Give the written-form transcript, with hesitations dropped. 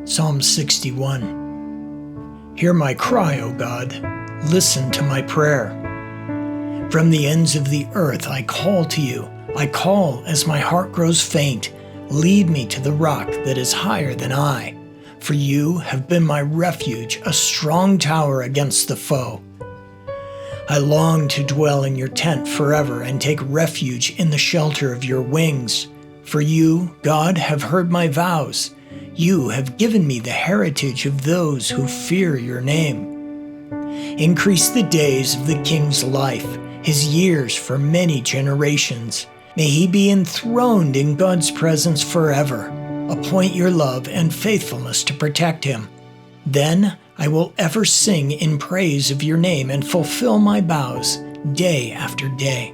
Psalm 61. Hear my cry, O God. Listen to my prayer. From the ends of the earth I call to you. I call as my heart grows faint. Lead me to the rock that is higher than I. For you have been my refuge, a strong tower against the foe. I long to dwell in your tent forever and take refuge in the shelter of your wings. For you, God, have heard my vows. You have given me the heritage of those who fear your name. Increase the days of the king's life, his years for many generations. May he be enthroned in God's presence forever. Appoint your love and faithfulness to protect him. Then I will ever sing in praise of your name and fulfill my vows day after day.